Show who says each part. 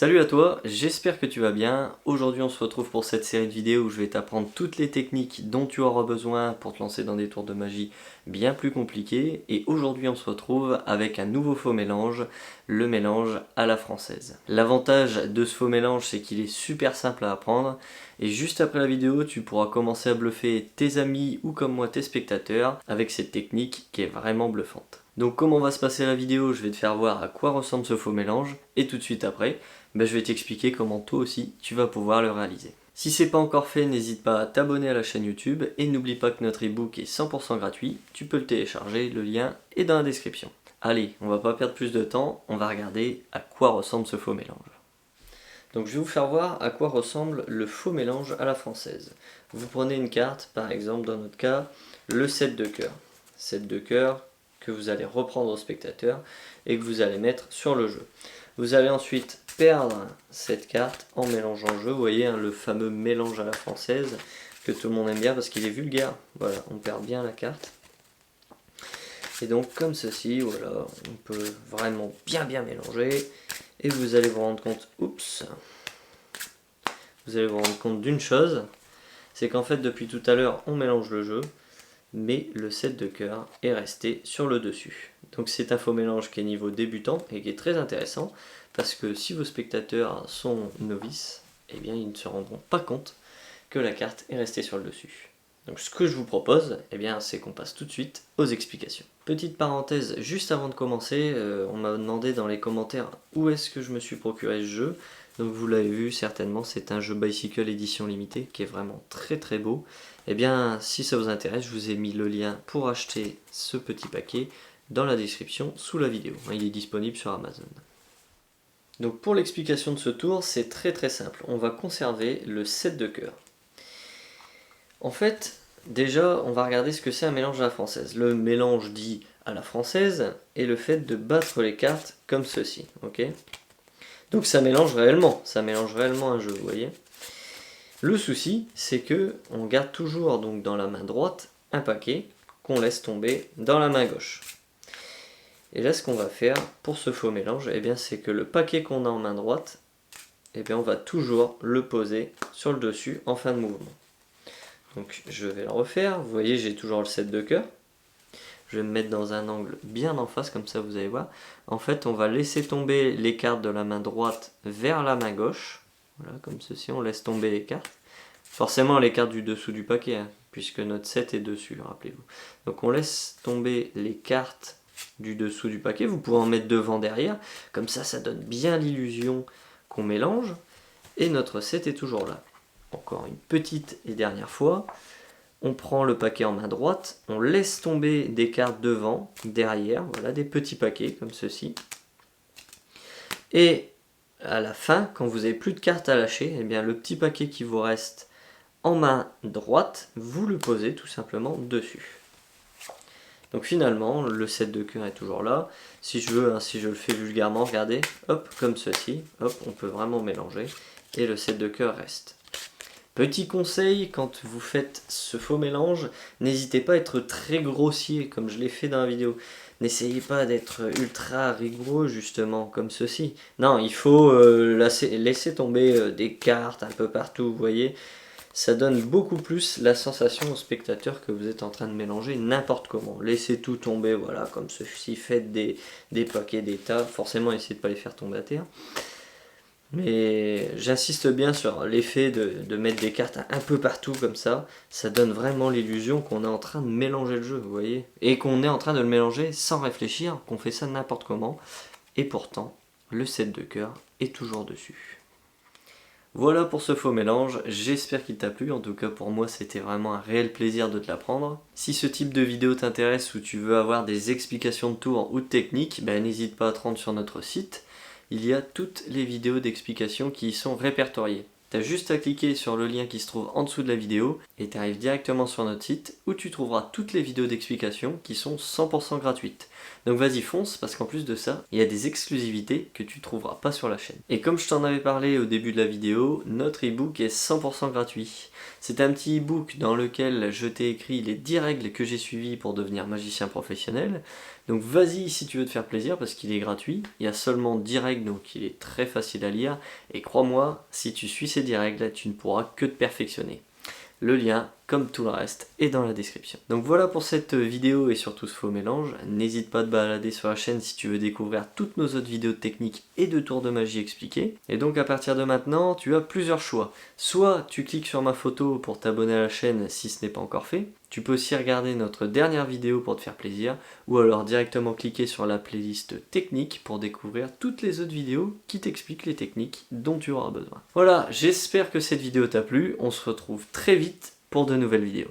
Speaker 1: Salut à toi, j'espère que tu vas bien. Aujourd'hui on se retrouve pour cette série de vidéos où je vais t'apprendre toutes les techniques dont tu auras besoin pour te lancer dans des tours de magie bien plus compliqués. Et aujourd'hui on se retrouve avec un nouveau faux mélange, le mélange à la française. L'avantage de ce faux mélange, c'est qu'il est super simple à apprendre. Et juste après la vidéo, tu pourras commencer à bluffer tes amis ou comme moi tes spectateurs avec cette technique qui est vraiment bluffante. Donc comment va se passer la vidéo? Je vais te faire voir à quoi ressemble ce faux mélange et tout de suite après, je vais t'expliquer comment toi aussi tu vas pouvoir le réaliser. Si c'est pas encore fait, n'hésite pas à t'abonner à la chaîne YouTube et n'oublie pas que notre ebook est 100% gratuit, tu peux le télécharger, le lien est dans la description. Allez, on va pas perdre plus de temps, on va regarder à quoi ressemble ce faux mélange. Donc je vais vous faire voir à quoi ressemble le faux mélange à la française. Vous prenez une carte, par exemple dans notre cas, le 7 de cœur. 7 de cœur que vous allez reprendre au spectateur et que vous allez mettre sur le jeu. Vous allez ensuite perdre cette carte en mélangeant le jeu. Vous voyez le fameux mélange à la française que tout le monde aime bien parce qu'il est vulgaire. Voilà, on perd bien la carte. Et donc comme ceci, voilà, on peut vraiment bien mélanger. Et vous allez vous rendre compte, vous allez vous rendre compte d'une chose, c'est qu'en fait depuis tout à l'heure on mélange le jeu, mais le 7 de cœur est resté sur le dessus. Donc c'est un faux mélange qui est niveau débutant et qui est très intéressant, parce que si vos spectateurs sont novices, eh bien ils ne se rendront pas compte que la carte est restée sur le dessus. Donc ce que je vous propose, eh bien, c'est qu'on passe tout de suite aux explications. Petite parenthèse, juste avant de commencer, on m'a demandé dans les commentaires où est-ce que je me suis procuré ce jeu. Donc vous l'avez vu certainement, c'est un jeu Bicycle édition limitée qui est vraiment très beau. Eh bien, si ça vous intéresse, je vous ai mis le lien pour acheter ce petit paquet dans la description sous la vidéo. Il est disponible sur Amazon. Donc pour l'explication de ce tour, c'est très simple. On va conserver le 7 de cœur. En fait, déjà, on va regarder ce que c'est un mélange à la française. Le mélange dit à la française est le fait de battre les cartes comme ceci, ok? Donc ça mélange réellement un jeu, vous voyez? Le souci, c'est que on garde toujours donc dans la main droite un paquet qu'on laisse tomber dans la main gauche. Et là, ce qu'on va faire pour ce faux mélange, eh bien, c'est que le paquet qu'on a en main droite, eh bien, on va toujours le poser sur le dessus en fin de mouvement. Donc je vais le refaire, vous voyez j'ai toujours le 7 de cœur. Je vais me mettre dans un angle bien en face, comme ça vous allez voir. En fait on va laisser tomber les cartes de la main droite vers la main gauche. Voilà, comme ceci, on laisse tomber les cartes. Forcément les cartes du dessous du paquet, puisque notre 7 est dessus, rappelez-vous. Donc on laisse tomber les cartes du dessous du paquet, vous pouvez en mettre devant, derrière. Comme ça donne bien l'illusion qu'on mélange. Et notre 7 est toujours là. Encore une petite et dernière fois, on prend le paquet en main droite, on laisse tomber des cartes devant, derrière, voilà, des petits paquets comme ceci. Et à la fin, quand vous n'avez plus de cartes à lâcher, eh bien, le petit paquet qui vous reste en main droite, vous le posez tout simplement dessus. Donc finalement, le 7 de cœur est toujours là. Si je veux, si je le fais vulgairement, regardez, hop, comme ceci, hop, on peut vraiment mélanger, et le 7 de cœur reste. Petit conseil, quand vous faites ce faux mélange, n'hésitez pas à être très grossier comme je l'ai fait dans la vidéo. N'essayez pas d'être ultra rigoureux justement comme ceci. Non, il faut laisser tomber des cartes un peu partout, vous voyez. Ça donne beaucoup plus la sensation au spectateur que vous êtes en train de mélanger n'importe comment. Laissez tout tomber, voilà, comme ceci, faites des paquets d'états. Forcément, essayez de ne pas les faire tomber à terre. Mais j'insiste bien sur l'effet de mettre des cartes un peu partout comme ça donne vraiment l'illusion qu'on est en train de mélanger le jeu, vous voyez. Et qu'on est en train de le mélanger sans réfléchir, qu'on fait ça n'importe comment. Et pourtant, le 7 de cœur est toujours dessus. Voilà pour ce faux mélange, j'espère qu'il t'a plu, en tout cas pour moi c'était vraiment un réel plaisir de te l'apprendre. Si ce type de vidéo t'intéresse ou tu veux avoir des explications de tours ou de techniques, n'hésite pas à te rendre sur notre site. Il y a toutes les vidéos d'explications qui y sont répertoriées. Tu as juste à cliquer sur le lien qui se trouve en dessous de la vidéo et tu arrives directement sur notre site où tu trouveras toutes les vidéos d'explications qui sont 100% gratuites. Donc vas-y fonce, parce qu'en plus de ça, il y a des exclusivités que tu trouveras pas sur la chaîne. Et comme je t'en avais parlé au début de la vidéo, notre ebook est 100% gratuit. C'est un petit ebook dans lequel je t'ai écrit les 10 règles que j'ai suivies pour devenir magicien professionnel. Donc vas-y si tu veux te faire plaisir parce qu'il est gratuit. Il y a seulement 10 règles donc il est très facile à lire. Et crois-moi, si tu suis ces 10 règles, tu ne pourras que te perfectionner. Le lien, comme tout le reste, est dans la description. Donc voilà pour cette vidéo et surtout ce faux mélange. N'hésite pas à te balader sur la chaîne si tu veux découvrir toutes nos autres vidéos techniques et de tours de magie expliqués. Et donc à partir de maintenant, tu as plusieurs choix. Soit tu cliques sur ma photo pour t'abonner à la chaîne si ce n'est pas encore fait. Tu peux aussi regarder notre dernière vidéo pour te faire plaisir, ou alors directement cliquer sur la playlist technique pour découvrir toutes les autres vidéos qui t'expliquent les techniques dont tu auras besoin. Voilà, j'espère que cette vidéo t'a plu, on se retrouve très vite pour de nouvelles vidéos.